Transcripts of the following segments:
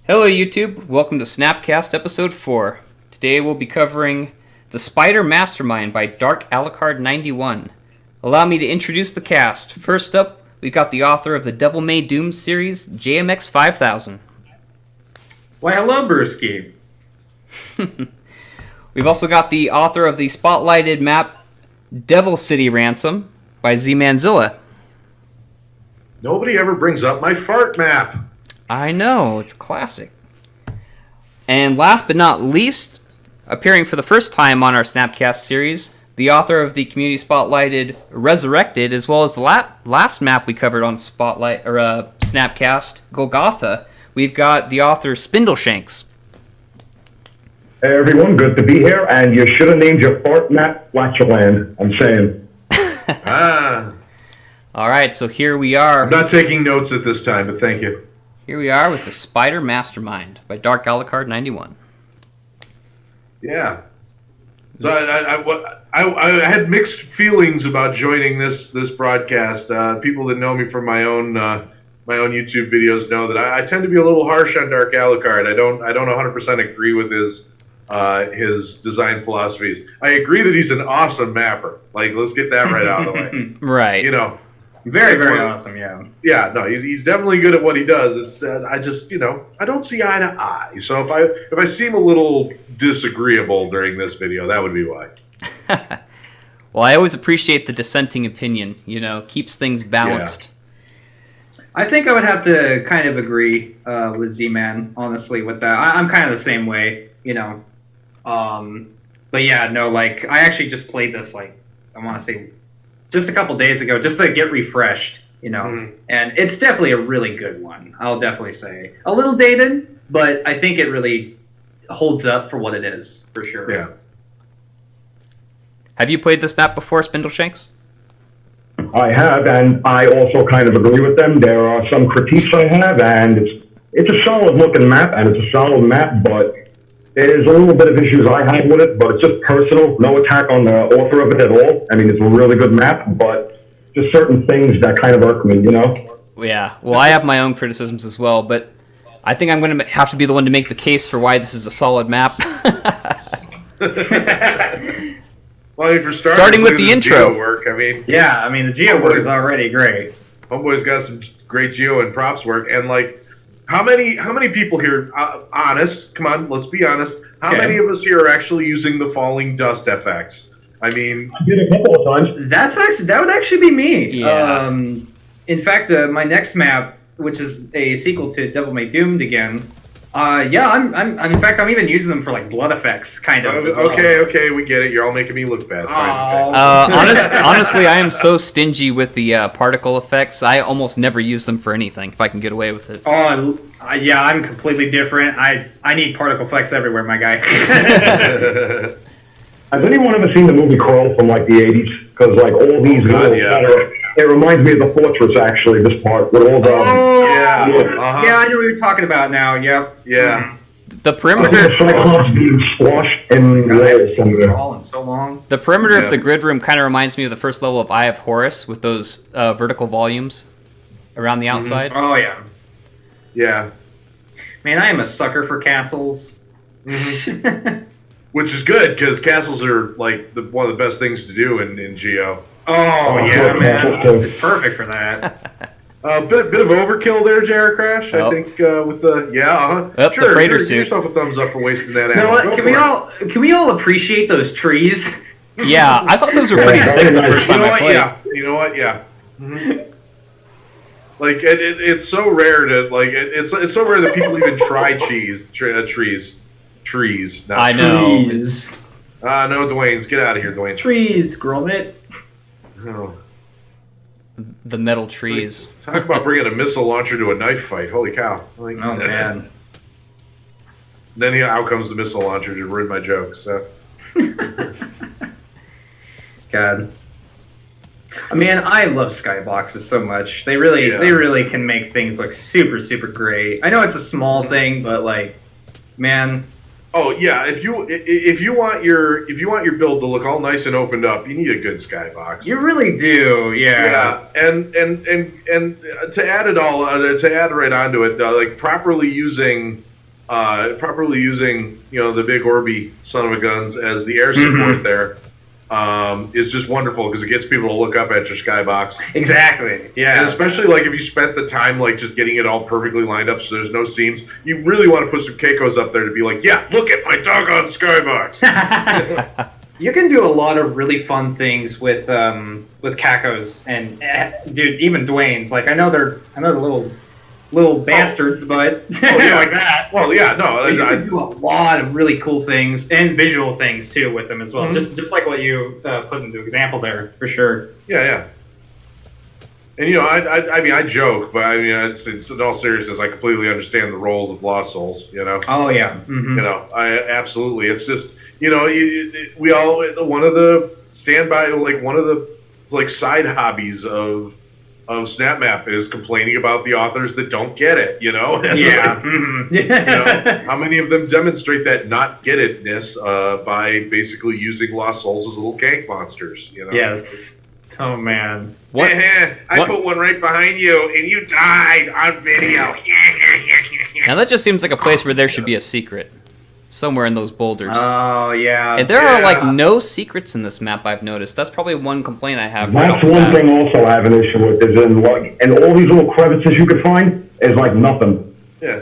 Hello YouTube, welcome to SnapCast episode 4. Today we'll be covering The Spider Mastermind by JRcrash91. Allow me to introduce the cast. First up, we've got the author of the Devil May Doom series, JMX5000. Why, hello, Brewski. We've also got the author of the spotlighted map, Devil City Ransom, by ZmannZilla. Nobody ever brings up my fart map. I know, it's classic. And last but not least, appearing for the first time on our Snapcast series, the author of the community spotlighted Resurrected, as well as the last map we covered on Snapcast, Golgotha. We've got the author Spindleshanks. Hey everyone, good to be here, and you should have named your fart map Flatulent, I'm saying. Alright, so here we are. I'm not taking notes at this time, but thank you. Here we are with The Spider Mastermind by JRcrash91. Yeah. So I had mixed feelings about joining this broadcast. People that know me from my own YouTube videos know that I tend to be a little harsh on Dark Alucard. I don't 100% agree with his design philosophies. I agree that he's an awesome mapper. Like, let's get that right out of the way. Right. You know. Very, very awesome, yeah. Yeah, no, he's definitely good at what he does. It's I just, I don't see eye to eye. So if I seem a little disagreeable during this video, that would be why. Well, I always appreciate the dissenting opinion. Keeps things balanced. Yeah. I think I would have to kind of agree with Z-Man, honestly, with that. I'm kind of the same way, But yeah, no, like, I actually just played this, like, I want to say, just a couple days ago, just to get refreshed, and it's definitely a really good one. I'll definitely say a little dated, but I think it really holds up for what it is, for sure. Yeah. Have you played this map before, Spindleshanks? I have, and I also kind of agree with them. There are some critiques I have, and it's a solid-looking map, and it's a solid map, but there's a little bit of issues I have with it, but it's just personal. No attack on the author of it at all. I mean, it's a really good map, but just certain things that kind of irk me, Yeah, well, I have my own criticisms as well, but I think I'm going to have to be the one to make the case for why this is a solid map. Well, if you're starting with the intro. Geo work, the geo work is already great. Homeboy's got some great geo and props work, and like, how many people here, honest, come on, let's be honest, how many of us here are actually using the falling dust FX? I mean, I did a couple of times. That would actually be me. Yeah. In fact, my next map, which is a sequel to Devil May Doom again, I'm in fact, I'm even using them for like blood effects, kind of. Okay, we get it. You're all making me look bad. Fine, honestly, I am so stingy with the particle effects. I almost never use them for anything if I can get away with it. Oh, yeah, I'm completely different. I need particle effects everywhere, my guy. Has anyone ever seen the movie Crow from like the 80s? Because like all these it reminds me of The Fortress, actually, this part with all the yeah, I know what you're talking about now. Yep. Yeah. The perimeter Cyclops being squashed in so long. The perimeter of the grid room kind of reminds me of the first level of Eye of Horus with those vertical volumes around the outside. Oh yeah. Yeah. Man, I am a sucker for castles. Which is good, because castles are like one of the best things to do in Geo. Oh yeah, man, it's perfect for that. Bit of overkill there, JRcrash. I think with the the freighter suit. Give yourself a thumbs up for wasting that. You know what? Can we all appreciate those trees? Yeah, I thought those were pretty sick the first time I played. Yeah, you know what? Yeah. Like it's so rare to like it's so rare that people even try trees. I know. Trees. No, Dwayne's. Get out of here, Dwayne. Trees, Gromit. Oh. The metal trees. Talk about bringing a missile launcher to a knife fight. Holy cow. Like, oh, man. Then out comes the missile launcher to ruin my joke. So. God. Man, I love skyboxes so much. They really can make things look super, super great. I know it's a small thing, but like, man. Oh yeah, if you want your build to look all nice and opened up, you need a good skybox. You really do, yeah. Yeah, and to add it all to add right onto it, like properly using properly using the big Orby son of a guns as the air support there is just wonderful because it gets people to look up at your skybox. Exactly. Yeah. And especially like if you spent the time like just getting it all perfectly lined up so there's no seams, you really want to put some Keikos up there to be like, yeah, look at my doggone skybox. You can do a lot of really fun things with Kakos and dude, even Dwayne's. Like I know they're little bastards, but like that. Well, yeah, no, you can do a lot of really cool things and visual things too with them as well. Just like what you put into example there, for sure. Yeah. And I mean, I joke, but I mean, it's in all seriousness, I completely understand the roles of Lost Souls. Oh yeah. Mm-hmm. I absolutely. It's just we all one of the side hobbies of SnapMap is complaining about the authors that don't get it, Yeah. How many of them demonstrate that not get itness by basically using Lost Souls as little gank monsters, Yes. Oh man. What? I put one right behind you and you died on video. Now that just seems like a place where there should be a secret. Somewhere in those boulders. Oh, yeah. And there are, like, no secrets in this map, I've noticed. That's probably one complaint I have. That's one thing also I have an issue with, is and all these little crevices you could find is, like, nothing. Yeah.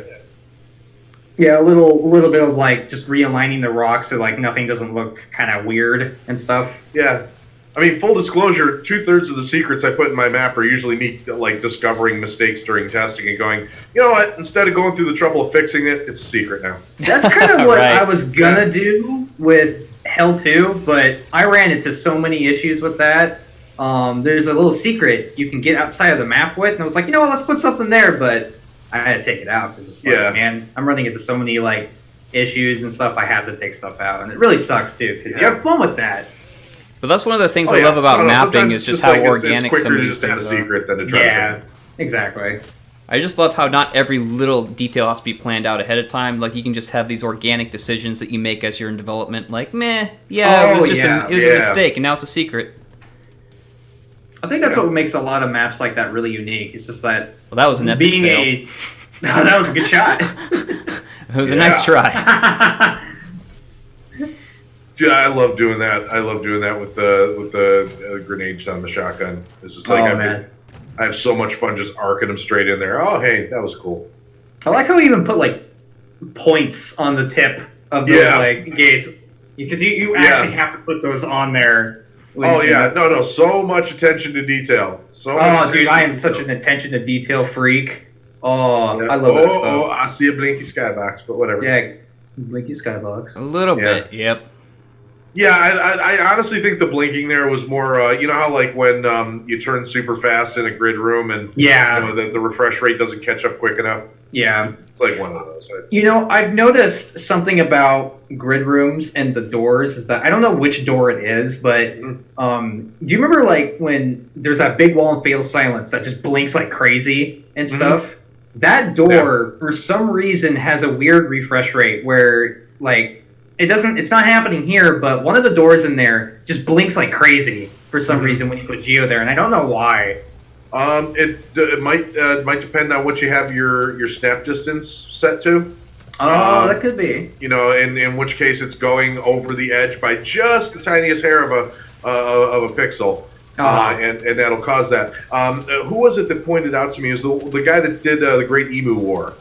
Yeah, a little bit of, like, just realigning the rocks so, like, nothing doesn't look kind of weird and stuff. Yeah. I mean, full disclosure, 2/3 of the secrets I put in my map are usually me, like, discovering mistakes during testing and going, you know what, instead of going through the trouble of fixing it, it's a secret now. That's kind of what I was gonna do with Hell 2, but I ran into so many issues with that. There's a little secret you can get outside of the map with, and I was like, you know what, let's put something there, but I had to take it out, because it's like, man, I'm running into so many, like, issues and stuff, I have to take stuff out, and it really sucks, too, because you have fun with that. But that's one of the things I love about mapping is just how organic some of these things are. Secret than to try to exactly. I just love how not every little detail has to be planned out ahead of time. Like, you can just have these organic decisions that you make as you're in development. Like, it was just a mistake, and now it's a secret. I think that's what makes a lot of maps like that really unique. It's just that that was an epic fail. That was a good shot. It was a nice try. Yeah, I love doing that. I love doing that with the grenades on the shotgun. It's just like I have so much fun just arcing them straight in there. Oh, hey, that was cool. I like how we even put like points on the tip of those like gates, because you actually have to put those on there. No, so much attention to detail. Dude, I am such an attention to detail freak. I love that stuff. Oh, I see a blinky skybox, but whatever. Yeah, blinky skybox. A little bit, yep. Yeah, I honestly think the blinking there was more, you know how like when you turn super fast in a grid room and the refresh rate doesn't catch up quick enough? Yeah. It's like one of those. I've noticed something about grid rooms and the doors is that I don't know which door it is, but do you remember like when there's that big wall in Fatal Silence that just blinks like crazy and stuff? That door, for some reason, has a weird refresh rate where like it's not happening here, but one of the doors in there just blinks like crazy for some reason when you put Geo there, and I don't know why. It might depend on what you have your snap distance set to. That could be. In which case it's going over the edge by just the tiniest hair of a pixel, and that'll cause that. Who was it that pointed out to me? It was the guy that did the Great Emu War.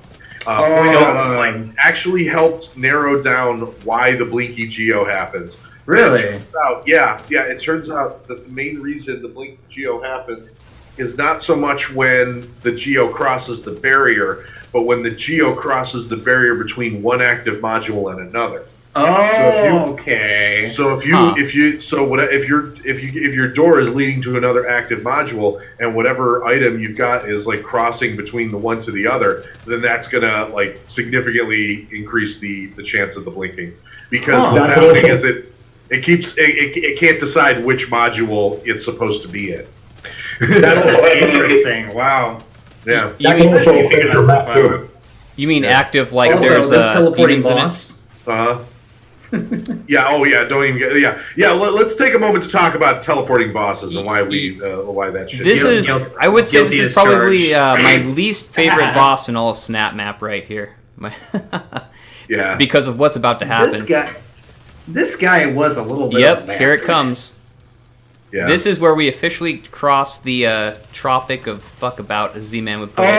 Actually helped narrow down why the blinky geo happens. Really? It turns out that the main reason the blinky geo happens is not so much when the geo crosses the barrier, but when the geo crosses the barrier between one active module and another. Okay. So if your door is leading to another active module and whatever item you've got is like crossing between the one to the other, then that's gonna like significantly increase the chance of the blinking, because what's happening is it can't decide which module it's supposed to be in. That's interesting. Wow. Yeah. You mean active like also, there's teleporting demons boss? Don't even get let's take a moment to talk about teleporting bosses and why that shit. I would say this is probably my least favorite boss in all of Snapmap right here. Yeah. Because of what's about to happen. This guy was a little bit. Yep, of a here it bastard. comes. Yeah. This is where we officially cross the Tropic of Fuck About, as Z-Man would put Oh, it.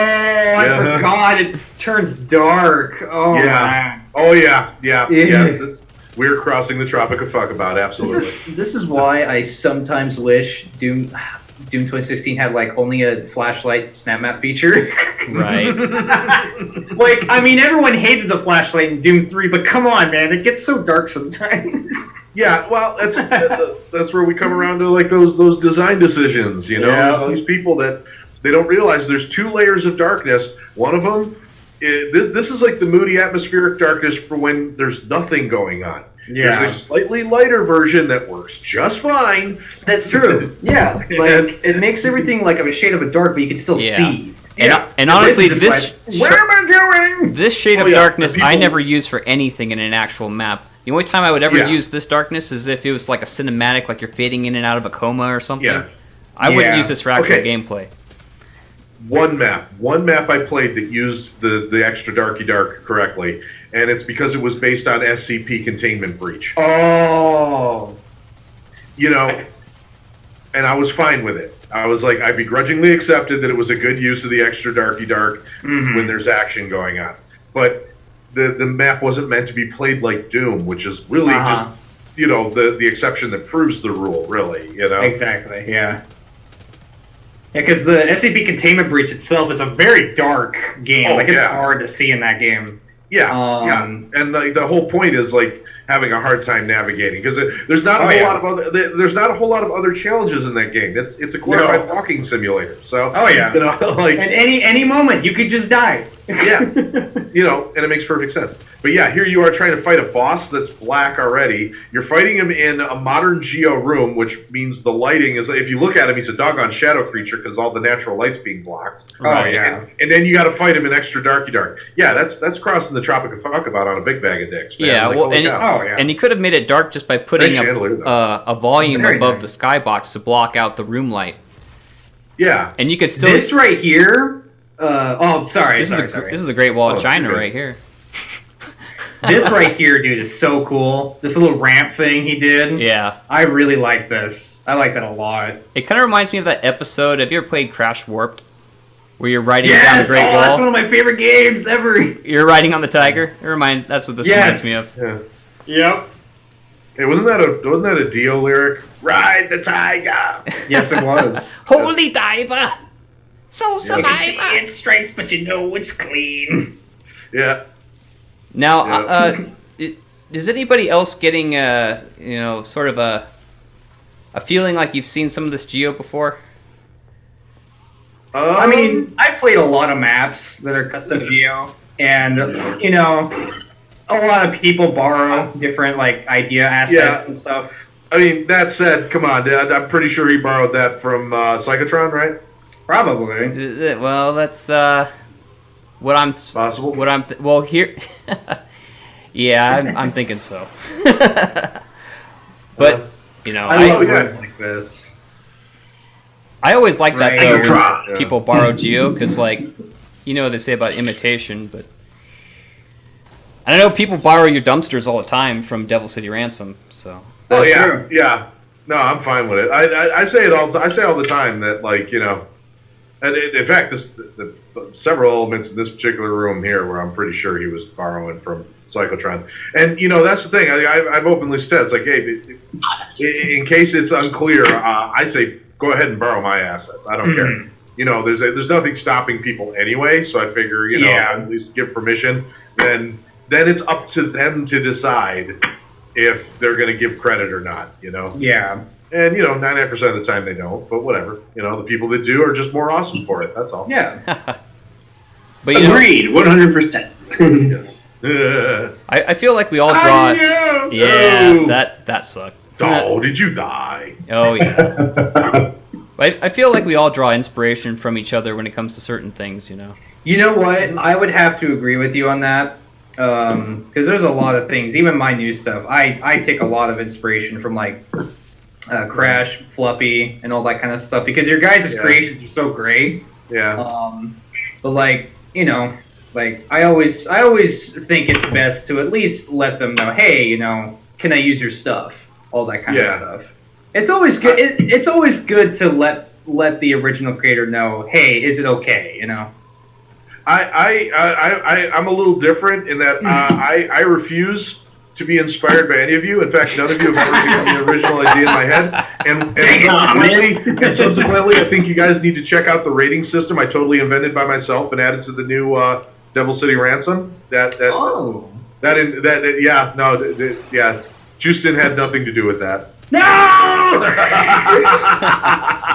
I forgot. It turns dark. Oh, Yeah. man. Oh yeah. Yeah. We're crossing the Tropic of Fuck About. Absolutely. This is why I sometimes wish Doom 2016 had like only a flashlight Snapmap feature. Right. Like, I mean, everyone hated the flashlight in Doom 3, but come on, man, it gets so dark sometimes. Yeah, well, that's where we come around to like those design decisions. You know, there's all these people that they don't realize there's 2 layers of darkness. One of them, this is like the moody atmospheric darkness for when there's nothing going on. Yeah. There's a slightly lighter version that works just fine. That's true. Yeah, like it makes everything like a shade of a dark, but you can still see. And honestly, This is this like, where am I going? this shade of yeah, darkness and people- I never use for anything in an actual map. The only time I would ever use this darkness is if it was like a cinematic, like you're fading in and out of a coma or something. Yeah. I wouldn't Yeah. use this for actual Okay. gameplay. One map I played that used the extra darky dark correctly, and it's because it was based on SCP containment breach. Oh. You know, and I was fine with it. I was like, I begrudgingly accepted that it was a good use of the extra darky dark when there's action going on. But the map wasn't meant to be played like Doom, which is really just, you know, the exception that proves the rule, really, you know? Exactly, yeah. Yeah, because the SCP Containment Breach itself is a very dark game. Oh, like, it's yeah. hard to see in that game. Yeah, yeah. And the whole point is, like, having a hard time navigating because there's not a whole lot of other there's not a whole lot of other challenges in that game. It's a glorified walking simulator. So you know, like at any moment you could just die. Yeah, you know, and it makes perfect sense. But yeah, here you are trying to fight a boss that's black already. You're fighting him in a modern Geo room, which means the lighting is. If you look at him, he's a doggone shadow creature because all the natural light's being blocked. And then you got to fight him in extra darky dark. Yeah, that's crossing the Tropic of Fuck About on a big bag of dicks. Man. Yeah, Like, well, holy cow. and you could have made it dark just by putting Nice chandelier, a volume Very above nice. the skybox to block out the room light. Yeah, And you could still. This right here. Sorry. This is the Great Wall of China okay. right here. This right here, dude, is so cool. This little ramp thing he did. Yeah. I really like this. I like that a lot. It kind of reminds me of that episode. Have you ever played Crash Warped? Where you're riding down the Yes! Great That's Wall? one of my favorite games ever. You're riding on the tiger? That's what this reminds me of. yeah. Yep. Hey, wasn't that a Dio lyric? Ride the tiger. Yes, it was. Holy diver! So You can see its stripes, but you know it's clean. Yeah. Now, is anybody else getting sort of a feeling like you've seen some of this Geo before? I mean, I've played a lot of maps that are custom Geo, and you know, a lot of people borrow different like idea assets and stuff. I mean, that said, come on, Dad, I'm pretty sure he borrowed that from Psychotron, right? Probably. Well, that's what I'm Possible. What I'm well here. Yeah, I'm thinking so. But you know, I love yeah. words like this. I always like that though. Psychotron. When people borrow Geo because, like, you know what they say about imitation, but I know people borrow your dumpsters all the time from Devil City Ransom. So. Oh That's yeah, true. yeah. No, I'm fine with it. I say it all. I say all the time that, like, you know, and in fact, the several elements in this particular room here where I'm pretty sure he was borrowing from Psychotron. And you know, that's the thing. I've openly said, it's like, hey, in case it's unclear, I say go ahead and borrow my assets. I don't care. You know, there's nothing stopping people anyway. So I figure, you know, at least give permission. Then it's up to them to decide if they're going to give credit or not, you know? Yeah. And, you know, 99% of the time they don't, but whatever. You know, the people that do are just more awesome for it, that's all. Yeah. But you know, Agreed. 100%. Yes. I feel like we all draw. know. Yeah, that sucked. Oh, did you die? Oh yeah. I feel like we all draw inspiration from each other when it comes to certain things, you know. You know what? I would have to agree with you on that. Because there's a lot of things, even my new stuff. I take a lot of inspiration from like Crash, Fluffy, and all that kind of stuff. Because your guys' creations are so great. Yeah. But like, you know, Like I always think it's best to at least let them know, hey, you know, can I use your stuff? All that kind of stuff. It's always good. It's always good to let the original creator know, hey, is it okay? You know. I'm a little different in that I refuse to be inspired by any of you. In fact, none of you have ever given the original idea in my head. And subsequently, I think you guys need to check out the rating system I totally invented by myself and added to the new Devil City Ransom. Jooztin had nothing to do with that. No!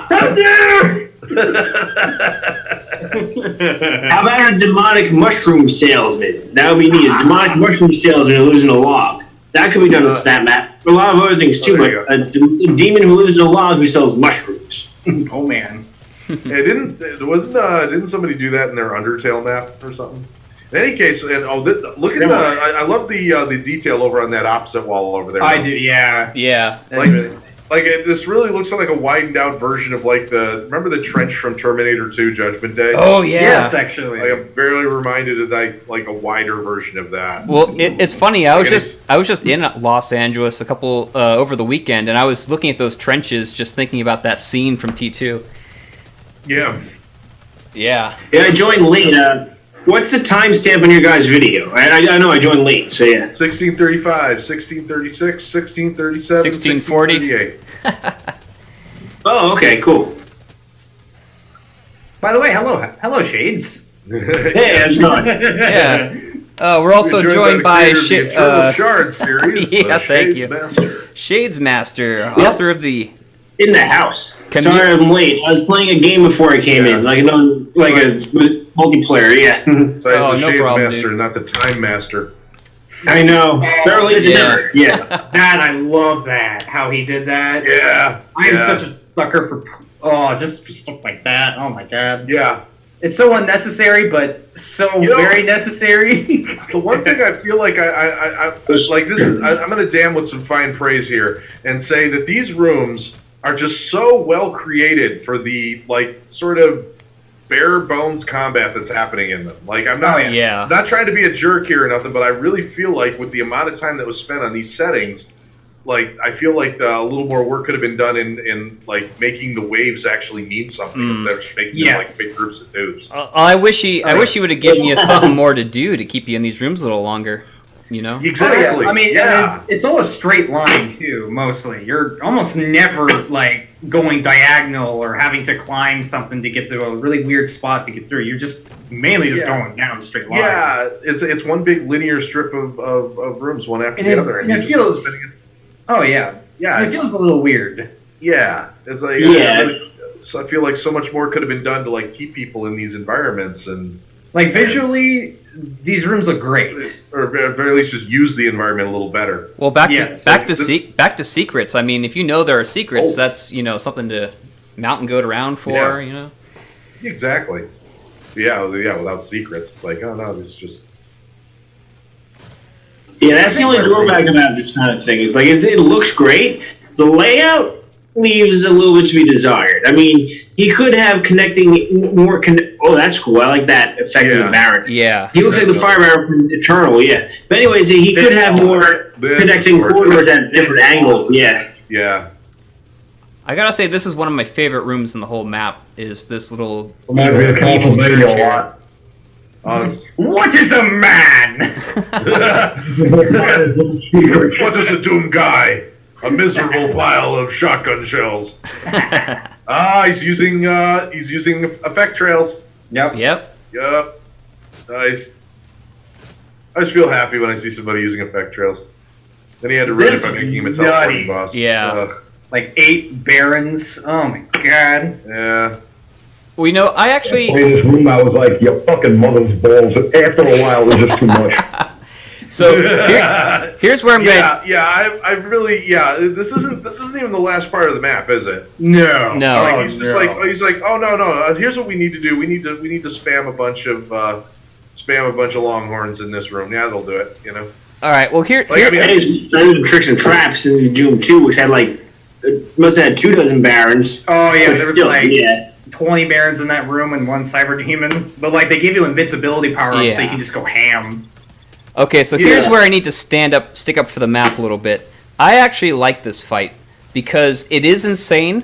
That's you! How about a demonic mushroom salesman? That would be neat. A demonic mushroom salesman who lives in a log. That could be done with Snapmap. A lot of other things too, but a demon who lives in a log who sells mushrooms. Oh man. Hey, didn't somebody do that in their Undertale map or something? In any case, and look at I love the detail over on that opposite wall over there. I do, yeah. Yeah. This really looks like a widened out version of remember the trench from Terminator 2 Judgment Day? Oh yeah. Yes, actually. I'm barely reminded of like a wider version of that. Well, it's funny. I was just in Los Angeles a couple over the weekend, and I was looking at those trenches, just thinking about that scene from T2. Yeah. Yeah. Yeah, I joined late. What's the timestamp on your guys' video? I know I joined late, so yeah. 1635, 1636, 1637, 1640. 1638. Oh, okay, cool. By the way, hello, Shades. Hey, how's it going? Yeah. We're also joined by Shard series. Yeah, thank you. Shadesmaster. Shadesmaster, author of the. In the house. Sorry, I'm late. I was playing a game before I came in, like a multiplayer. Yeah. So he's the no problem, Shadesmaster, not the Time Master. I know. Barely Yeah. Yeah. That I love that. How he did that. Yeah. I am such a sucker for just for stuff like that. Oh my god. Yeah. It's so unnecessary, but so very necessary. The one thing I feel like I like this is I'm going to damn with some fine praise here and say that these rooms are just so well created for the sort of bare bones combat that's happening in them. Like I'm not trying to be a jerk here or nothing, but I really feel like with the amount of time that was spent on these settings, I feel like a little more work could have been done in making the waves actually mean something instead of just making them big groups of dudes. I wish he would have given you something more to do to keep you in these rooms a little longer. You know? Exactly. Oh, yeah. I mean, it's all a straight line too. Mostly, you're almost never going diagonal or having to climb something to get to a really weird spot to get through. You're just mainly just going down a straight line. Yeah, it's one big linear strip of rooms, one after the other, and it feels. Oh yeah. Yeah. It feels a little weird. Yeah, it's so I feel like so much more could have been done to keep people in these environments and. Visually, these rooms look great. Or at very least just use the environment a little better. Well, back to secrets. I mean, if you know there are secrets, that's something to mount and goat around for. You know. Exactly. Yeah. Without secrets, it's oh no, this is just. Yeah, that's the only drawback about this kind of thing. Is it looks great. The layout leaves a little bit to be desired. I mean, he could have connecting more. Oh, that's cool. I like that effect of the Baron. Yeah, he looks like the Fire Baron from Eternal. Yeah, but anyways, he could have more connecting corridors at different angles. Yeah. Yeah. I gotta say, this is one of my favorite rooms in the whole map. Is this little evil church here. What is a man? What is a doomed guy? A miserable pile of shotgun shells. He's using effect trails. Yep. Nice. I just feel happy when I see somebody using effect trails. Then he had to really making him a teleporting boss. Yeah. 8 barons. Oh my god. Yeah. Well, I actually in this room. I was like, your fucking mother's balls. After a while, it was just too much. So here's where I'm going. I really. This isn't even the last part of the map, is it? No. He's like, oh no. Here's what we need to do. We need to spam a bunch of longhorns in this room. Yeah, they'll do it. You know. All right. Well, here. There's some tricks and traps in Doom 2, which had it must have had 24 barons. Oh yeah, there was 20 barons in that room and 1 cyber demon, but like they give you invincibility power up, so you can just go ham. Okay, so here's where I need to stick up for the map a little bit. I actually like this fight because it is insane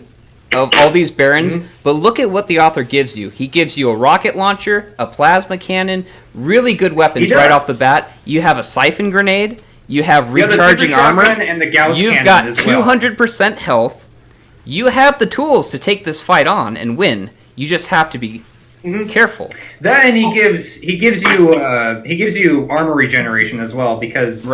of all these barons, but look at what the author gives you. He gives you a rocket launcher, a plasma cannon, really good weapons right off the bat. You have a siphon grenade. You have recharging armor. And the Gauss You've got 200% health. You have the tools to take this fight on and win. You just have to be careful. That, and he gives you armor regeneration as well, because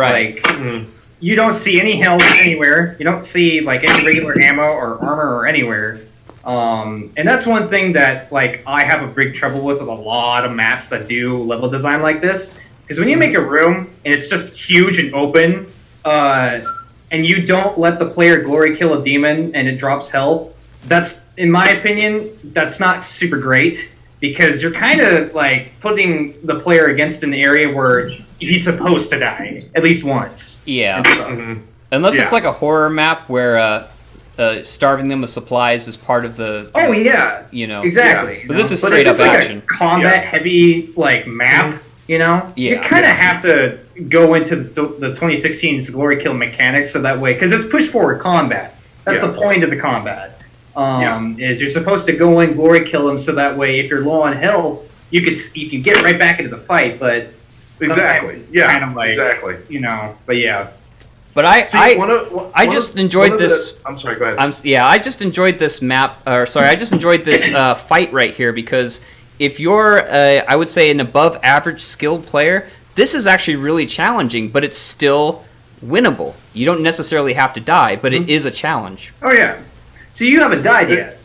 you don't see any health anywhere. You don't see like any regular ammo or armor or anywhere. And that's one thing that like I have a big trouble with a lot of maps that do level design like this. Because when you make a room and it's just huge and open, and you don't let the player glory kill a demon and it drops health, that's, in my opinion, that's not super great. Because you're kind of like putting the player against an area where he's supposed to die at least once. Yeah. Unless it's like a horror map where starving them with supplies is part of the. Oh yeah. You know. Exactly. But this is straight up action. Like a combat heavy like map. You know. You kind of have to go into the 2016's glory kill mechanics so that way, because it's push forward combat. That's the point of the combat. Is you're supposed to go in, glory kill them, so that way if you're low on health, you can get right back into the fight. But kind of like, you know. But yeah. But I just enjoyed this. I'm sorry. Go ahead. I just enjoyed this map. I just enjoyed this fight right here, because if you're, I would say, an above average skilled player, this is actually really challenging, but it's still winnable. You don't necessarily have to die, but it is a challenge. Oh yeah. So you haven't died yet?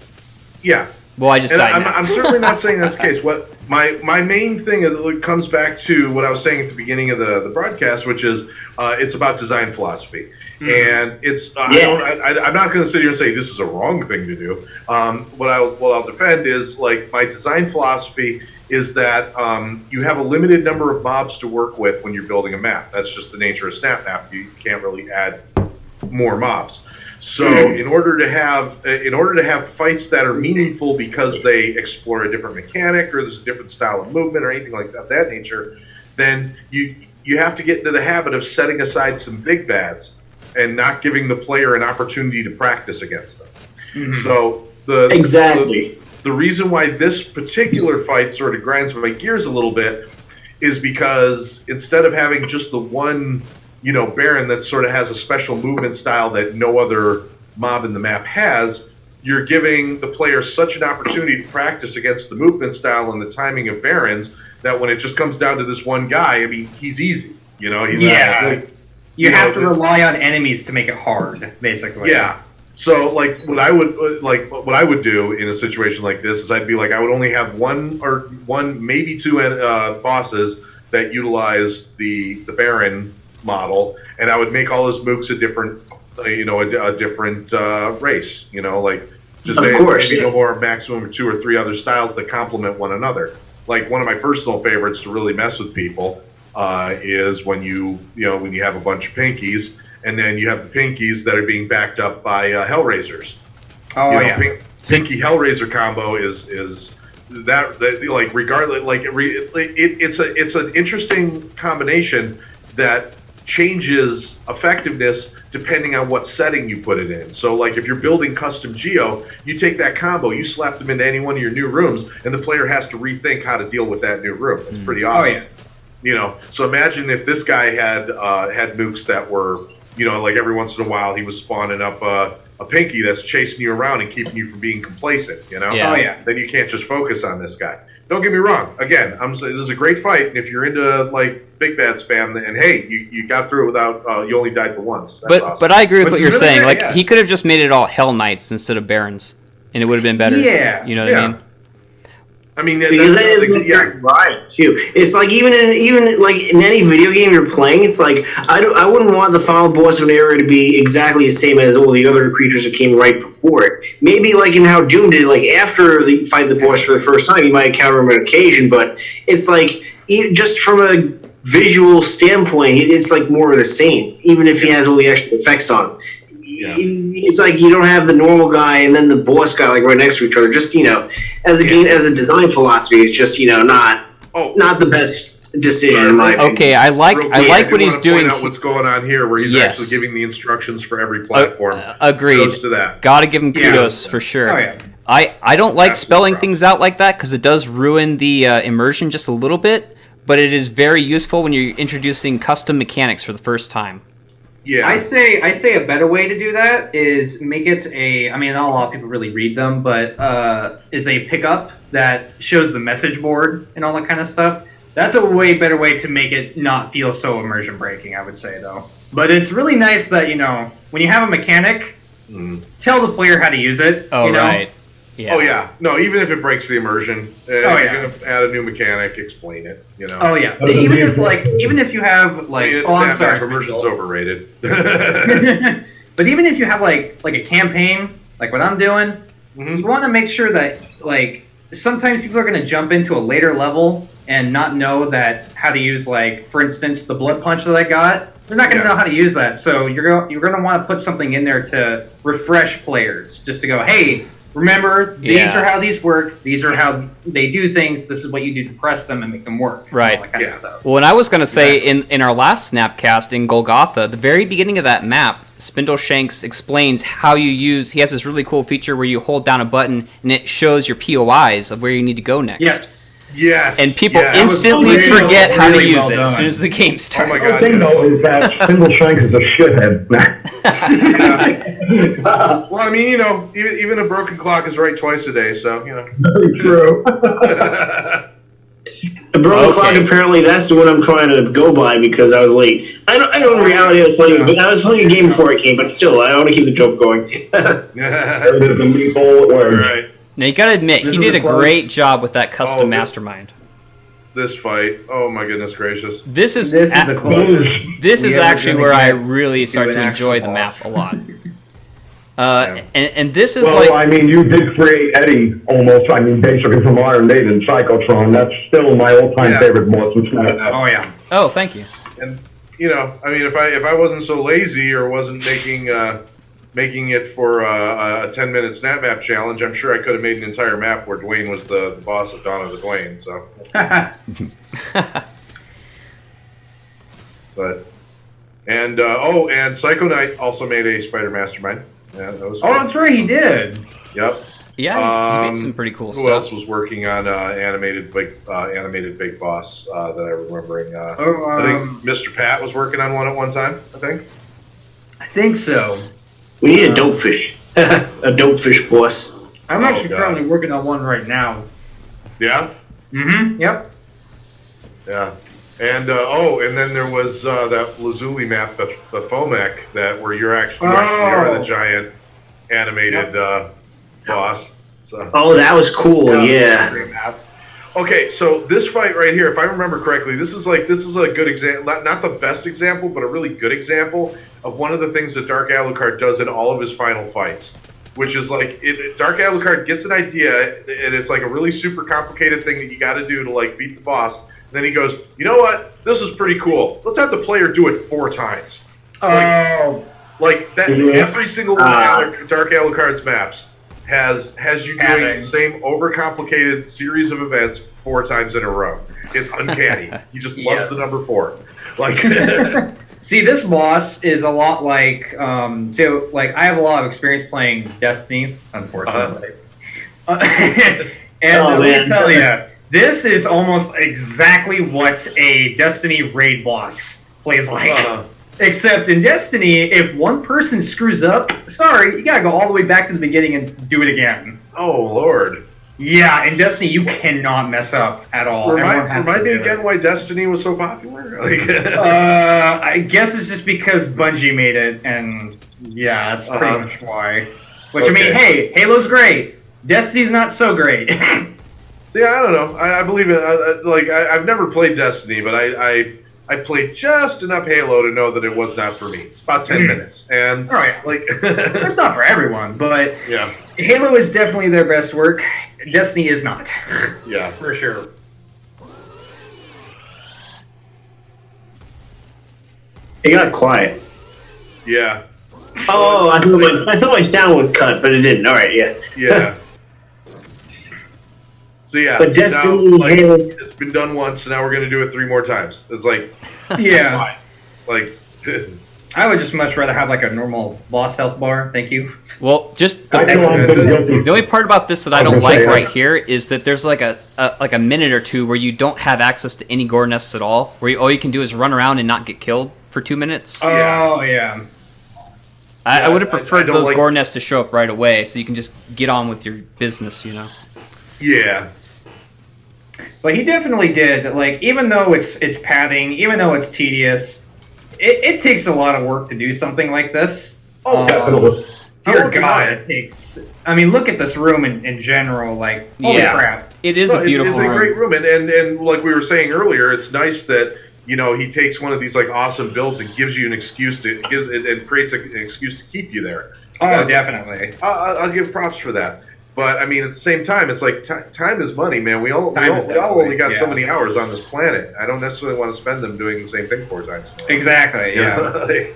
Yeah. Well, I just died. I'm certainly not saying that's the case. What my main thing is, it comes back to what I was saying at the beginning of the broadcast, which is it's about design philosophy, and it's I'm not going to sit here and say this is a wrong thing to do. What I'll defend is like my design philosophy is that you have a limited number of mobs to work with when you're building a map. That's just the nature of Snapmap. You can't really add more mobs. So in order to have fights that are meaningful because they explore a different mechanic or there's a different style of movement or anything like that nature, then you have to get into the habit of setting aside some big bads and not giving the player an opportunity to practice against them. So the reason why this particular fight sort of grinds my gears a little bit is because instead of having just the one Baron that sort of has a special movement style that no other mob in the map has, you're giving the player such an opportunity to practice against the movement style and the timing of Barons that when it just comes down to this one guy, I mean, he's easy. You have to rely on enemies to make it hard, basically. Yeah. So, like, what I would do in a situation like this is I'd be like, I would only have one, maybe two bosses that utilize the Baron model, and I would make all his mooks a different, a different race. Like just maybe no more maximum of 2 or 3 other styles that complement one another. Like one of my personal favorites to really mess with people is when you have a bunch of pinkies, and then you have the pinkies that are being backed up by Hellraisers. Oh yeah. Pinky Hellraiser combo is that like regardless, like it's an interesting combination that changes effectiveness depending on what setting you put it in. So like if you're building custom geo, you take that combo, you slap them into any one of your new rooms, and the player has to rethink how to deal with that new room. It's pretty awesome. Oh yeah. So imagine if this guy had mooks that were, like every once in a while he was spawning up a pinky that's chasing you around and keeping you from being complacent, Yeah. Oh yeah. Then you can't just focus on this guy. Don't get me wrong. Again, I'm saying this is a great fight, and if you're into like big bad spam, and hey, you got through it without you only died for once. That's awesome. But I agree with what you're saying. Like he could have just made it all Hell Knights instead of Barons, and it would have been better. Yeah. You know what I mean? I mean, because that is Mr. Right too. It's like even like in any video game you're playing, it's like I wouldn't want the final boss of an area to be exactly the same as all the other creatures that came right before it. Maybe like in how Doom did, like after they fight the boss for the first time, you might encounter him on occasion, but it's like just from a visual standpoint, it's like more of the same, even if he has all the extra effects on him. it's like you don't have the normal guy and then the boss guy like right next to each other. Just as a game, as a design philosophy, it's just not the best decision in my opinion. Okay, I like what he's doing. Point out what's going on here, where he's actually giving the instructions for every platform. Agreed. Kudos to that. Gotta give him kudos for sure. Oh, yeah. I don't like spelling things out like that because it does ruin the immersion just a little bit, but it is very useful when you're introducing custom mechanics for the first time. Yeah. I say a better way to do that is make it not a lot of people really read them, but is a pickup that shows the message board and all that kind of stuff. That's a way better way to make it not feel so immersion breaking, I would say, though. But it's really nice that, when you have a mechanic, tell the player how to use it. Oh, right. Yeah. Oh, yeah. No, even if it breaks the immersion, if you're going to add a new mechanic, explain it, Oh, yeah. Even if you have, I'm sorry. Immersion's overrated. But even if you have, like a campaign, like what I'm doing, you want to make sure that, sometimes people are going to jump into a later level and not know how to use, for instance, the blood punch that I got. They're not going to know how to use that. So you're going to want to put something in there to refresh players, just to go, hey, remember, these are how these work. These are how they do things. This is what you do to press them and make them work. Right. All that kind of stuff. Well, and I was going to say, in our last Snapcast in Golgotha, the very beginning of that map, Spindleshanks explains how you use... He has this really cool feature where you hold down a button and it shows your POIs of where you need to go next. Yes. And people instantly forget how to use it as soon as the game starts. Oh my God. The thing, though, is that Spindleshanks is a shithead. Well, I mean, even a broken clock is right twice a day, so, Very true. The broken clock, apparently, that's the one I'm trying to go by because I was late. I know in reality I was playing a game before it came, but still, I want to keep the joke going. There it is, a meatball at Right. Now, you gotta admit, he did a great job with that custom Mastermind. This fight, oh my goodness gracious. This is the closest. This is actually where I really start to enjoy the map a lot. And this is you did create Eddie almost, basically from Iron Maiden, Psychotron. That's still my all-time favorite boss. Oh, yeah. Oh, thank you. And, if I wasn't so lazy or wasn't making it for a 10-minute Snapmap challenge, I'm sure I could have made an entire map where Dwayne was the boss of Dawn of the Dwayne, so. And Psycho Knight also made a Spider Mastermind. Yeah, that was that's right, he did. Yep. Yeah, he made some pretty cool stuff. Who else was working on animated Big Boss that I'm remembering? I think Mr. Pat was working on one at one time, I think so. We need a dopefish. A dopefish boss. I'm actually currently working on one right now. Yeah? Mm-hmm, yep. Yeah. And and then there was that Lazuli map, the Fomek, where you're actually are the giant animated boss. So. Oh, that was cool. Yeah. Okay, so this fight right here, if I remember correctly, this is a good example, not the best example, but a really good example of one of the things that Dark Alucard does in all of his final fights, which is Dark Alucard gets an idea, and it's like a really super complicated thing that you got to do to beat the boss. And then he goes, you know what? This is pretty cool. Let's have the player do it 4 times. Every single one of Dark Alucard's maps has you doing the same overcomplicated series of events 4 times in a row. It's uncanny. He just loves the number 4. See, this boss is a lot like I have a lot of experience playing Destiny, unfortunately. And let me tell you, this is almost exactly what a Destiny raid boss plays like. Except in Destiny, if one person screws up, sorry, you gotta go all the way back to the beginning and do it again. Oh, Lord. Yeah, in Destiny, you cannot mess up at all. Remind me again why Destiny was so popular? I guess it's just because Bungie made it, and yeah, that's pretty much why. Which, hey, Halo's great. Destiny's not so great. See, I don't know. I believe it. I've never played Destiny, but I played just enough Halo to know that it was not for me. About 10 minutes, and it's not for everyone, but yeah, Halo is definitely their best work. Destiny is not. Yeah, for sure. It got quiet. Yeah. Oh, I thought my sound would cut, but it didn't. All right, yeah. Yeah. So yeah, But Destiny, now, like, it's been done once, so now we're gonna do it 3 more times. It's like, Yeah. like, I would just much rather have like a normal boss health bar. Thank you. Well, just I know I've been guilty. the only part about this that I I was don't gonna like say, right here is that there's like a minute or two where you don't have access to any gore nests at all, where all you can do is run around and not get killed for 2 minutes. Oh yeah. I would have preferred don't those like- gore nests to show up right away, so you can just get on with your business, you know. yeah. But he definitely did. Like, even though it's padding, even though it's tedious, it takes a lot of work to do something like this. Oh, Definitely. Dear won't deny God, it takes. I mean, look at this room in general. Like, holy Yeah. crap! It is No, a beautiful it's a room. great room, and like we were saying earlier, it's nice that he takes one of these like awesome builds and gives you an excuse to and creates an excuse to keep you there. Oh, definitely. I'll give props for that. But I mean, at the same time, it's like time is money, man. We all Time is only got so definitely, many hours on this planet. I don't necessarily want to spend them doing the same thing 4 times. Exactly. Yeah.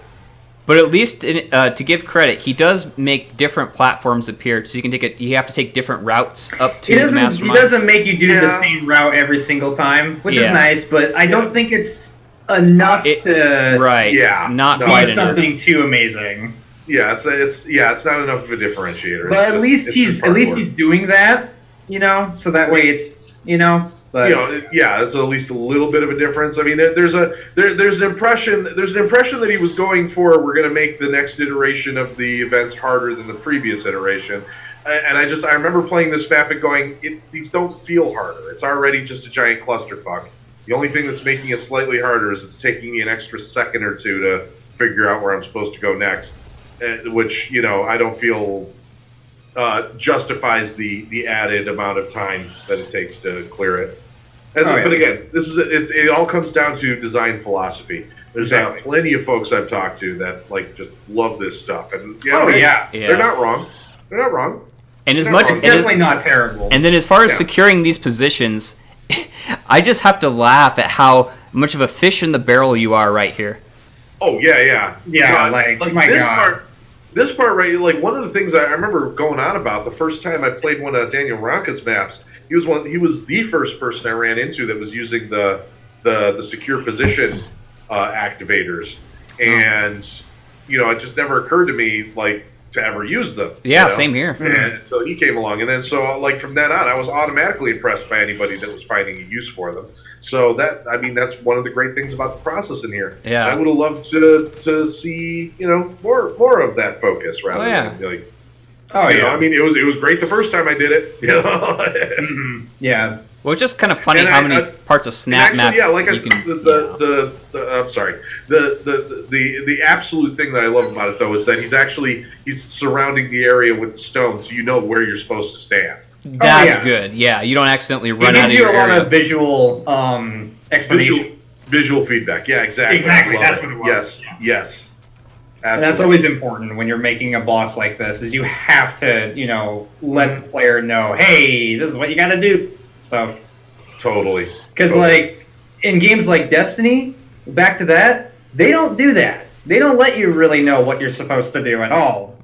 But at least to give credit, he does make different platforms appear, so you can you have to take different routes up to He the doesn't. Mastermind. He doesn't make you do the Yeah. same route every single time, which is Yeah. nice. But I don't think it's enough to Right. Yeah. Not No, quite be enough. something too amazing. Yeah, it's not enough of a differentiator. But at least it's he's just hardcore. doing that, so that way it's But it's at least a little bit of a difference. I mean, there's an impression that he was going for. We're going to make the next iteration of the events harder than the previous iteration, and I remember playing this map and going, these don't feel harder. It's already just a giant clusterfuck. The only thing that's making it slightly harder is it's taking me an extra second or 2 to figure out where I'm supposed to go next, which I don't feel justifies the added amount of time that it takes to clear it. But again, it all comes down to design philosophy. There's plenty of folks I've talked to that just love this stuff, and they're not wrong. They're not wrong. And as It's much, definitely not terrible. and then as far as Yeah. securing these positions, I just have to laugh at how much of a fish in the barrel you are right here. Oh yeah. Yeah, my this God. This part, right? Like, one of the things I remember going on about the first time I played one of Daniel Ronca's maps. He was the first person I ran into that was using the secure position activators, and it just never occurred to me to ever use them. Yeah, same here. And so he came along, and then from then on, I was automatically impressed by anybody that was finding a use for them. So that's one of the great things about the process in here. Yeah. I would have loved to see more of that focus rather than I mean, it was great the first time I did it. Yeah. Well, it's just kind of funny And how many parts of Snapmap actually, yeah, like I you said, can. I'm sorry. The absolute thing that I love about it though is that he's surrounding the area with stone, so you know where you're supposed to stand. That's good. Yeah, you don't accidentally It run out gives of you your a lot area. of visual explanation. Visual feedback. Yeah, exactly. Exactly, I love that's what it was. Yes. And that's always important when you're making a boss like this, is you have to, let the player know, hey, this is what you got to do. Stuff. Totally. Because, in games like Destiny, back to that, they don't do that. They don't let you really know what you're supposed to do at all.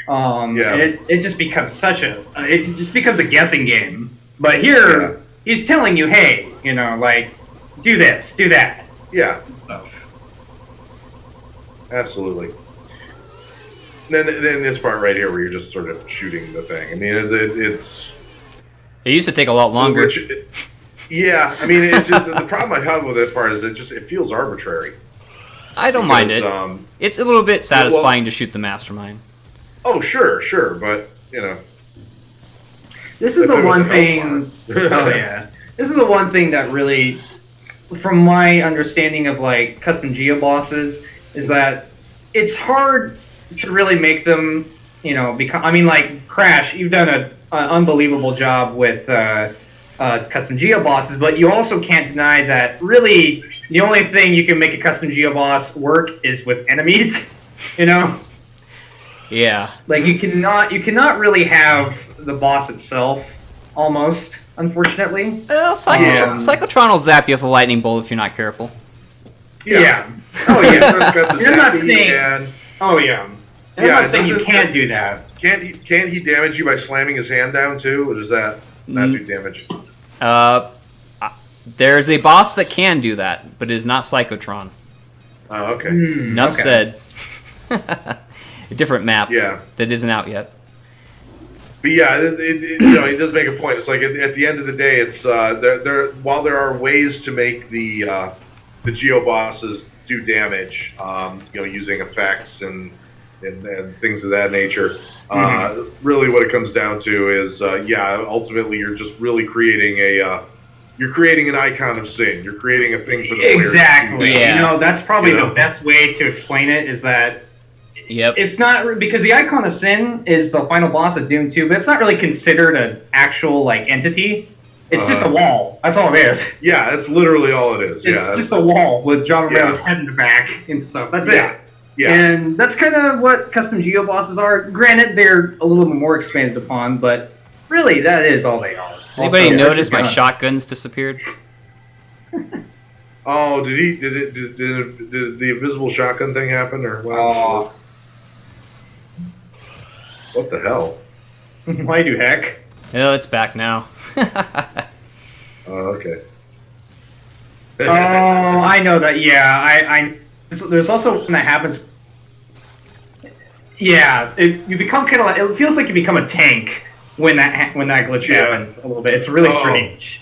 And it just becomes it just becomes a guessing game. But here, he's telling you, hey, do this, do that. Yeah. Stuff. Absolutely. Then this part right here where you're just sort of shooting the thing. I mean, it's It used to take a lot longer. Yeah, I mean, it's just the problem I have with that part is it feels arbitrary. I don't mind it. It's a little bit satisfying to shoot the Mastermind. Oh, sure, but This is the one thing. Oh yeah, this is the one thing that really, from my understanding of custom geo bosses, is that it's hard to really make them, become. I mean, Crash, you've done an unbelievable job with custom geo bosses, but you also can't deny that really the only thing you can make a custom geo boss work is with enemies. Yeah. You cannot really have the boss itself, almost, unfortunately. Well, Psychotron will zap you with a lightning bolt if you're not careful. Yeah. Oh yeah. You're not saying. Oh yeah. And I'm not saying you can't do that. Can't he damage you by slamming his hand down too, or does that not do damage? There's a boss that can do that, but it is not Psychotron. Oh, okay. Enough said. A different map that isn't out yet. But yeah, it does make a point. It's like at the end of the day, it's while there are ways to make the geo bosses do damage, using effects and things of that nature. Really, what it comes down to is, ultimately, you're just really creating you're creating an icon of sin. You're creating a thing for the player. Exactly. Yeah. That's probably the best way to explain it. Is that it's not because the icon of sin is the final boss of Doom 2, but it's not really considered an actual entity. It's just a wall. That's all it is. Yeah, that's literally all it is. It's just a wall with John Romero's head in the back and stuff. That's it. Yeah. And that's kind of what custom geo bosses are. Granted, they're a little bit more expanded upon, but really, that is all they are. Anybody notice my shotguns disappeared? Oh, did the invisible shotgun thing happen, or what? What the hell? Why do heck? No, it's back now. Oh, okay. Oh, I know that. Yeah, there's also one that happens. Yeah, you become kind of like, it feels like you become a tank when that glitch happens a little bit. It's really strange.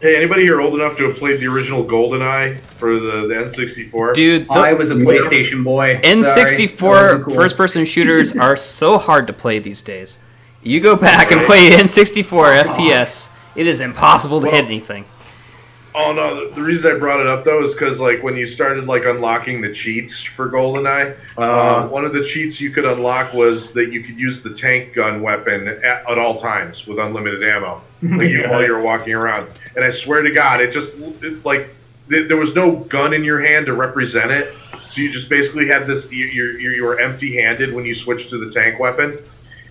Hey, anybody here old enough to have played the original GoldenEye for the N64? Dude, I was a PlayStation boy. N64 cool. first-person shooters are so hard to play these days. You go back and play N64 FPS, it is impossible to hit anything. Oh no, the reason I brought it up though is because when you started unlocking the cheats for GoldenEye, one of the cheats you could unlock was that you could use the tank gun weapon at all times with unlimited ammo, while you were walking around. And I swear to God, there was no gun in your hand to represent it, so you just basically had this. You were empty-handed when you switched to the tank weapon.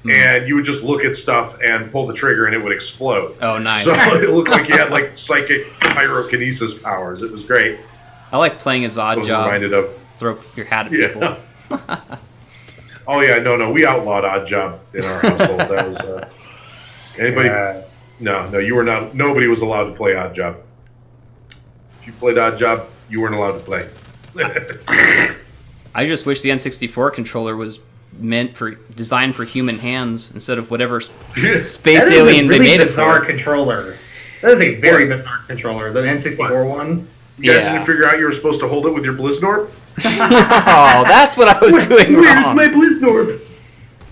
And you would just look at stuff and pull the trigger, and it would explode. Oh, nice! So it looked like you had psychic pyrokinesis powers. It was great. I like playing as Odd Job. Reminded of throw your hat at people. Oh yeah, no, we outlawed Odd Job in our household. That was anybody? No, you were not. Nobody was allowed to play Odd Job. If you played Odd Job, you weren't allowed to play. I just wish the N64 controller was designed for human hands instead of whatever space alien they made it for. That is a bizarre controller. That is a very bizarre controller. The N64 one. You guys didn't figure out you were supposed to hold it with your Blizznorb? Oh, that's what I was doing wrong. Where's my Blizznorb?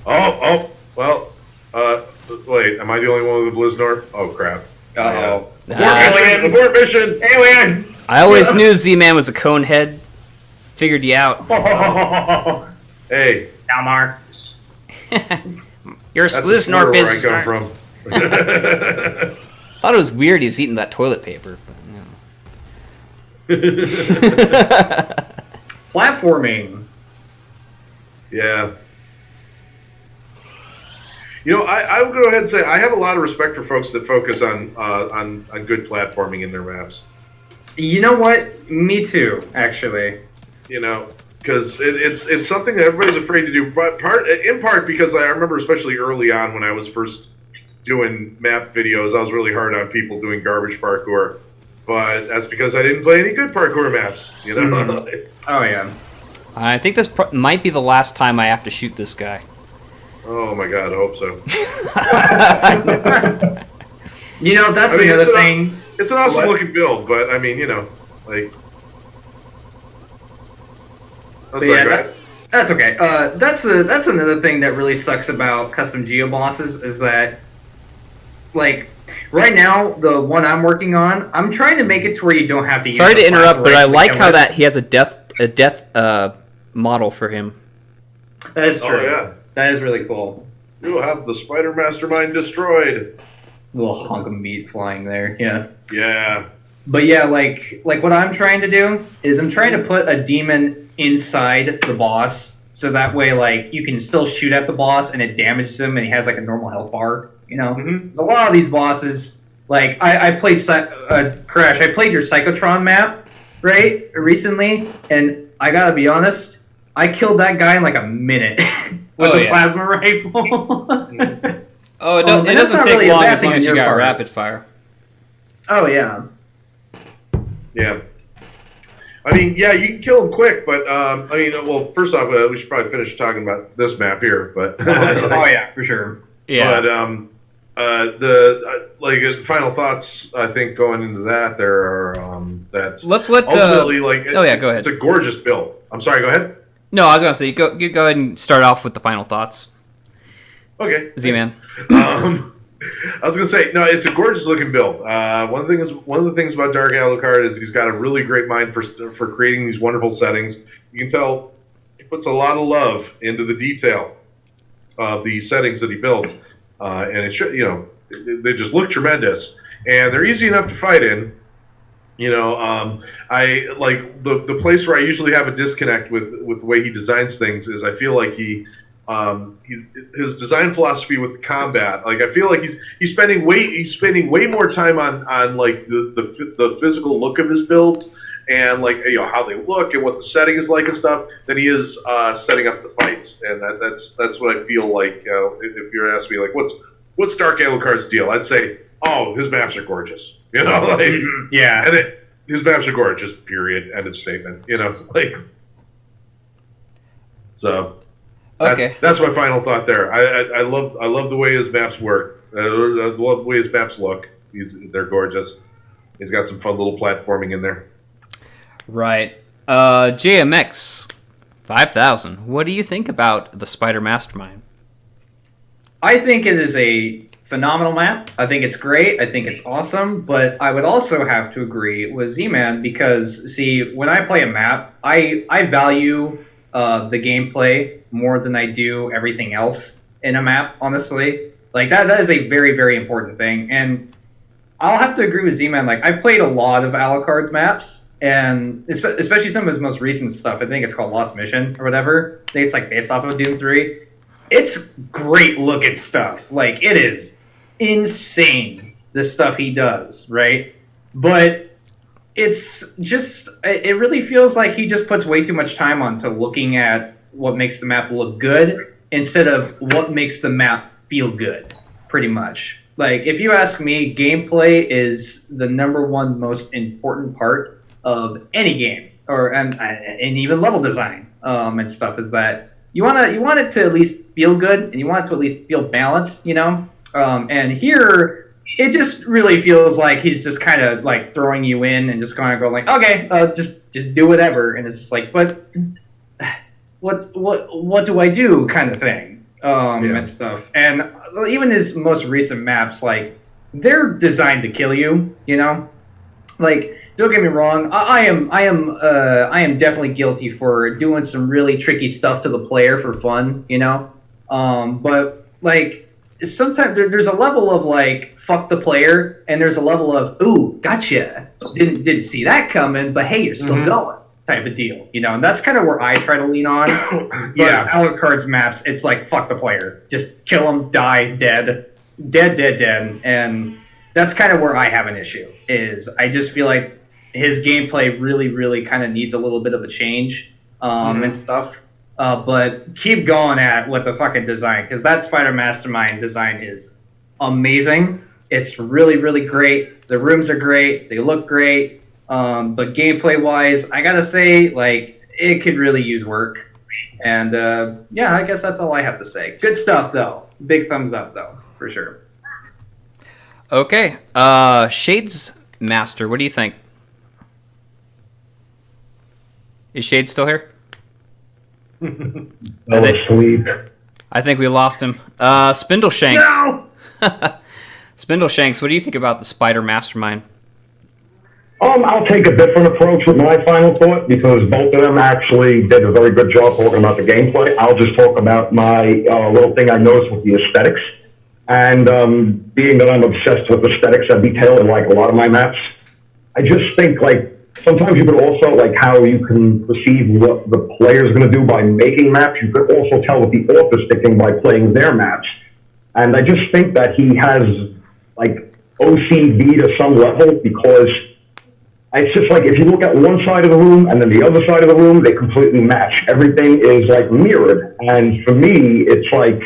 Oh, well, wait, am I the only one with a Blizznorb? Oh, crap. Uh-oh. Abort mission! Alien! I always knew Z-Man was a cone head. Figured you out. Hey. Dalmar. You're a Sliznor business. Where I come from. Thought it was weird he was eating that toilet paper. But, Platforming. Yeah. I would go ahead and say I have a lot of respect for folks that focus on good platforming in their maps. You know what? Me too, actually. Because it's something that everybody's afraid to do, but in part because I remember, especially early on when I was first doing map videos, I was really hard on people doing garbage parkour. But that's because I didn't play any good parkour maps, Oh yeah. I think this might be the last time I have to shoot this guy. Oh my God, I hope so. That's another thing. It's an awesome looking build, but I mean, That's okay. That's another thing that really sucks about custom geo bosses is that, right now the one I'm working on, I'm trying to make it to where you don't have to. Sorry to interrupt, but I like how that he has a death model for him. That is true. Oh yeah, that is really cool. You'll have the Spider Mastermind destroyed. Little hunk of meat flying there. Yeah. Yeah. But yeah, like what I'm trying to do is I'm trying to put a demon inside the boss, so that way you can still shoot at the boss and it damages him and he has a normal health bar. Mm-hmm. A lot of these bosses, I played Crash. I played your Psychotron map recently, and I gotta be honest, I killed that guy in a minute. with Oh, the yeah. plasma rifle. Oh, it and that's doesn't not take really a long bad as thing long on as you your got part. rapid fire. Oh yeah. Yeah. I mean, yeah, you can kill them quick, but I mean, well, first off, we should probably finish talking about this map here. But Oh yeah, for sure. Yeah. But final thoughts. I think going into that, there are that Let's let. ultimately Oh yeah, go ahead. It's a gorgeous build. I'm sorry. Go ahead. No, I was gonna say you go ahead and start off with the final thoughts, Okay. Z-Man. I was gonna say no. It's a gorgeous looking build. One of the things about Dark Alucard is he's got a really great mind for creating these wonderful settings. You can tell he puts a lot of love into the detail of the settings that he builds, and it should, they just look tremendous, and they're easy enough to fight in. I like the place where I usually have a disconnect with the way he designs things is I feel like his design philosophy with the combat, like I feel like he's spending way more time on like the physical look of his builds and like how they look and what the setting is like and stuff than he is setting up the fights, and that's what I feel like. If you're asking me like what's Dark Alucard's deal, I'd say his maps are gorgeous, Yeah. and his maps are gorgeous. Period. End of statement. So. Okay. That's my final thought there. I love the way his maps work. I love the way his maps look. They're gorgeous. He's got some fun little platforming in there. Right. JMX 5000. What do you think about the Spider Mastermind? I think it is a phenomenal map. I think it's great. I think it's awesome. But I would also have to agree with Z-Man because, see, when I play a map, I value the gameplay more than I do everything else in a map, honestly. Like, that is a very, very important thing. And I'll have to agree with Z-Man. Like, I've played a lot of Alucard's maps, and especially some of his most recent stuff. I think it's called Lost Mission or whatever. I think it's, like, based off of Doom 3. It's great-looking stuff. Like, it is insane, the stuff he does, right? But it's just, it really feels like he just puts way too much time onto looking at what makes the map look good instead of what makes the map feel good, pretty much. Like, if you ask me, gameplay is the number one most important part of any game, and even level design and stuff, is that you want it to at least feel good, and you want it to at least feel balanced, and here it just really feels like he's just kind of like throwing you in and just kind of going like, okay, just do whatever, and it's just like, but what do I do, kind of thing, and stuff. And even his most recent maps, like, they're designed to kill you, Like, don't get me wrong, I am definitely guilty for doing some really tricky stuff to the player for fun, but like, sometimes there's a level of like fuck the player, and there's a level of ooh, gotcha, didn't see that coming, but hey, you're still going type of deal, and that's kind of where I try to lean on. Yeah. But Alucard's maps, it's like fuck the player, just kill him, die, dead, and that's kind of where I have an issue. Is I just feel like his gameplay really kind of needs a little bit of a change and stuff. But keep going at what the fucking design, because that Spider Mastermind design is amazing. It's really great. The rooms are great. They look great. But gameplay wise, I gotta say, like, it could really use work. And yeah, I guess that's all I have to say. Good stuff though. Big thumbs up though, for sure. Okay. Shadesmaster, what do you think? Is Shades still here? Asleep. I think we lost him. Spindleshanks. No! Spindleshanks, what do you think about the Spider Mastermind? I'll take a different approach with my final thought because both of them actually did a very good job talking about the gameplay. I'll just talk about my little thing I noticed with the aesthetics. And being that I'm obsessed with aesthetics and detail in like a lot of my maps, I just think like sometimes you could also like how you can perceive what the player's going to do by making maps. You could also tell what the author's thinking by playing their maps. And I just think that he has like OCD to some level because it's just like if you look at one side of the room and then the other side of the room, they completely match. Everything is like mirrored. And for me, it's like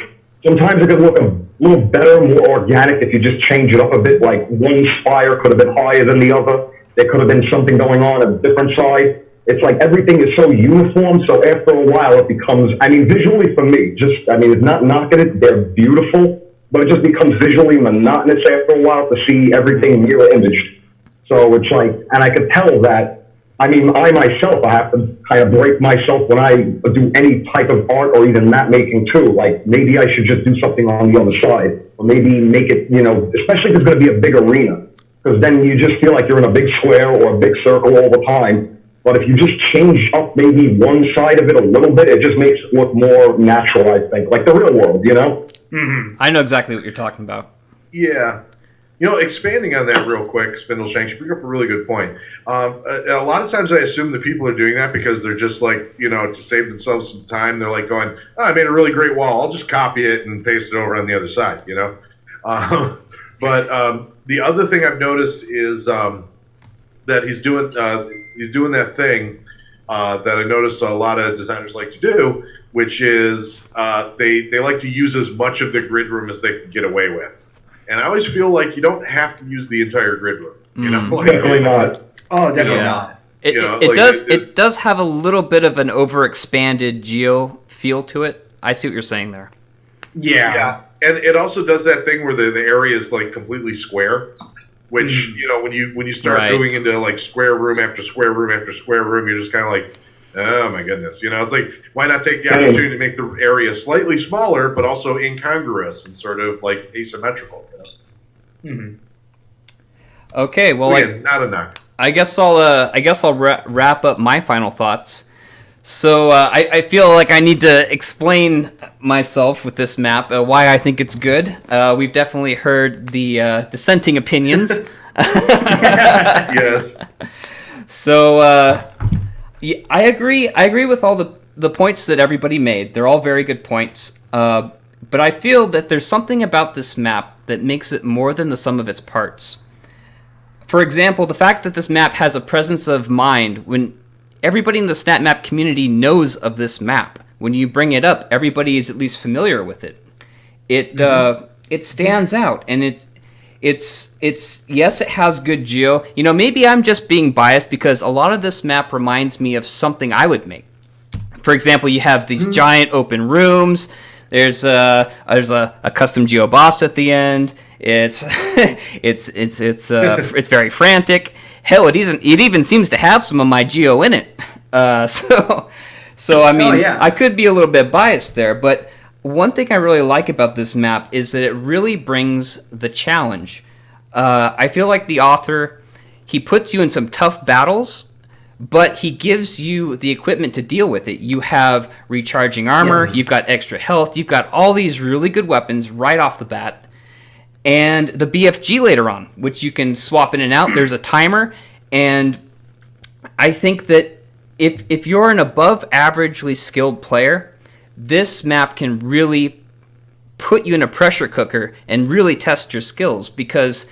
sometimes it could look a little better, more organic if you just change it up a bit. Like one spire could have been higher than the other. There could have been something going on a different side. It's like everything is so uniform. So after a while, it becomes, I mean, visually for me, it's not knocking it. They're beautiful, but it just becomes visually monotonous after a while to see everything mirror imaged. So it's like, and I could tell that, I mean, I myself, I have to kind of break myself when I do any type of art or even map making too. Like maybe I should just do something on the other side, or maybe make it, especially if it's going to be a big arena, because then you just feel like you're in a big square or a big circle all the time. But if you just change up maybe one side of it a little bit, it just makes it look more natural, I think, like the real world, Mm-hmm. I know exactly what you're talking about. Yeah. Expanding on that real quick, Spindleshanks, you bring up a really good point. A lot of times I assume that people are doing that because they're just like, to save themselves some time, they're like going, I made a really great wall. I'll just copy it and paste it over on the other side, But the other thing I've noticed is that he's doing that thing that I noticed a lot of designers like to do, which is they like to use as much of the grid room as they can get away with. And I always feel like you don't have to use the entire grid room. Definitely not. Oh, definitely not. It does have a little bit of an overexpanded geo feel to it. I see what you're saying there. Yeah. And it also does that thing where the area is like completely square, which when you start going into like square room after square room after square room, you're just kind of like, oh my goodness, it's like, why not take the opportunity to make the area slightly smaller, but also incongruous and sort of like asymmetrical. Mm-hmm. Okay, well, not a knock. I guess I'll wrap up my final thoughts. So I feel like I need to explain myself with this map, why I think it's good. We've definitely heard the dissenting opinions. Yes. So yeah, I agree with all the points that everybody made. They're all very good points. But I feel that there's something about this map that makes it more than the sum of its parts. For example, the fact that this map has a presence of mind when everybody in the Snapmap community knows of this map. When you bring it up, everybody is at least familiar with it. It stands out, and it's yes, it has good geo. Maybe I'm just being biased because a lot of this map reminds me of something I would make. For example, you have these giant open rooms. There's a custom geo boss at the end. It's very frantic. Hell, it even seems to have some of my geo in it. So I mean, I could be a little bit biased there, but one thing I really like about this map is that it really brings the challenge. I feel like the author, he puts you in some tough battles, but he gives you the equipment to deal with it. You have recharging armor, You've got extra health, you've got all these really good weapons right off the bat, and the BFG later on, which you can swap in and out. There's a timer, and I think that if you're an above averagely skilled player, this map can really put you in a pressure cooker and really test your skills, because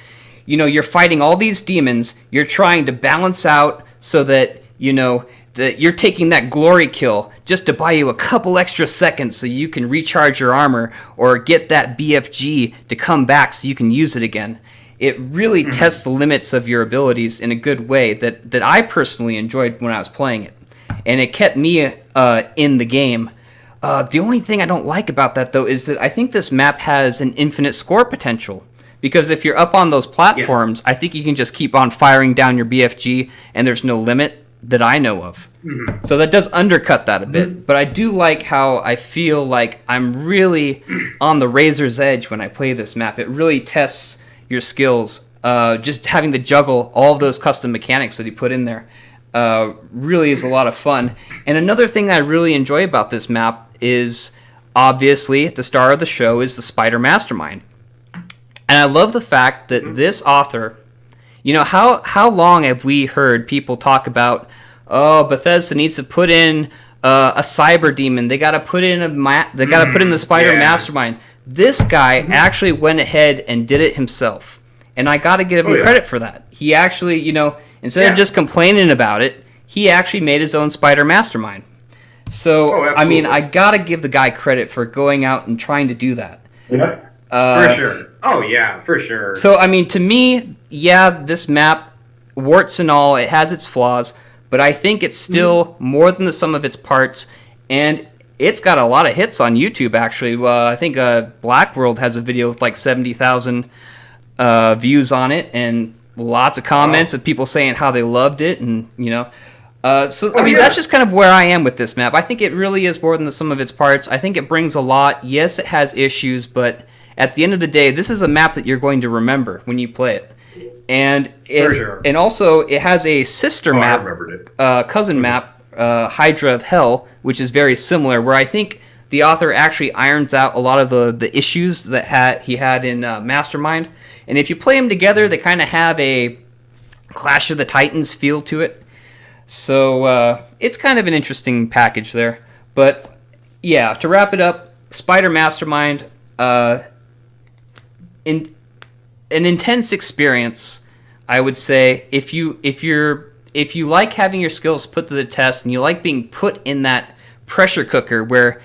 you're fighting all these demons, you're trying to balance out so that that you're taking that glory kill just to buy you a couple extra seconds so you can recharge your armor or get that BFG to come back so you can use it again. It really tests the limits of your abilities in a good way that I personally enjoyed when I was playing it, and it kept me in the game. The only thing I don't like about that, though, is that I think this map has an infinite score potential. Because if you're up on those platforms, I think you can just keep on firing down your BFG, and there's no limit that I know of. So that does undercut that a bit. But I do like how I feel like I'm really on the razor's edge when I play this map. It really tests your skills. Just having to juggle all of those custom mechanics that he put in there really is a lot of fun. And another thing I really enjoy about this map is, obviously, the star of the show is the Spider Mastermind. And I love the fact that this author, how long have we heard people talk about, Bethesda needs to put in a cyber demon. They got to put in the Spider Mastermind. This guy actually went ahead and did it himself, and I got to give him credit for that. He actually, instead of just complaining about it, he actually made his own spider mastermind. So, I mean, I gotta give the guy credit for going out and trying to do that. Yeah. For sure. Oh, yeah, for sure. So, I mean, to me, yeah, this map, warts and all, it has its flaws, but I think it's still more than the sum of its parts, and it's got a lot of hits on YouTube, actually. I think Black World has a video with like 70,000 views on it, and lots of comments of people saying how they loved it, and, you know. I mean, that's just kind of where I am with this map. I think it really is more than the sum of its parts. I think it brings a lot. Yes, it has issues, but at the end of the day, this is a map that you're going to remember when you play it. And and also, it has a sister map, I remembered it. cousin map, Hydra of Hell, which is very similar, where I think the author actually irons out a lot of the issues that he had in Mastermind. And if you play them together, they kind of have a Clash of the Titans feel to it. So it's kind of an interesting package there. But yeah, to wrap it up, Spider Mastermind, in an intense experience, I would say. If you like having your skills put to the test and you like being put in that pressure cooker where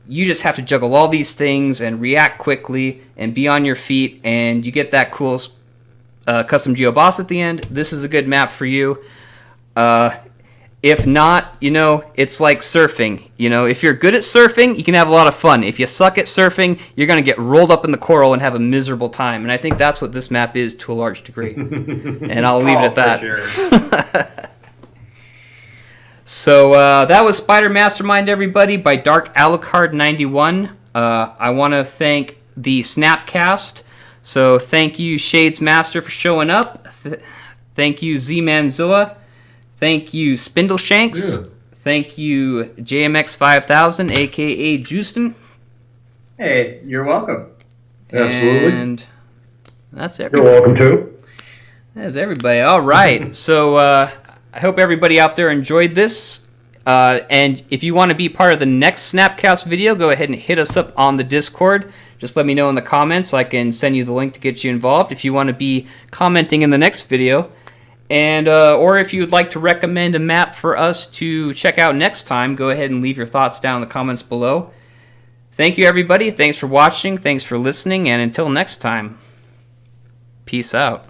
you just have to juggle all these things and react quickly and be on your feet, and you get that cool custom geo boss at the end, this is a good map for you. If not, you know, it's like surfing. You know, if you're good at surfing, you can have a lot of fun. If you suck at surfing, you're going to get rolled up in the coral and have a miserable time. And I think that's what this map is to a large degree. And I'll leave it at that. Sure. So that was Spider Mastermind, everybody, by Dark Alucard 91. I want to thank the SnapCast. So thank you, Shadesmaster, for showing up. Thank you, ZmannZilla. Thank you, Spindleshanks. Yeah. Thank you, JMX5000, a.k.a. Jooztin. Hey, you're welcome. Absolutely. And that's everybody. You're welcome, too. That's everybody. All right. So I hope everybody out there enjoyed this. And if you want to be part of the next Snapcast video, go ahead and hit us up on the Discord. Just let me know in the comments. I can send you the link to get you involved if you want to be commenting in the next video. And or if you'd like to recommend a map for us to check out next time, go ahead and leave your thoughts down in the comments below. Thank you, everybody. Thanks for watching. Thanks for listening. And until next time, peace out.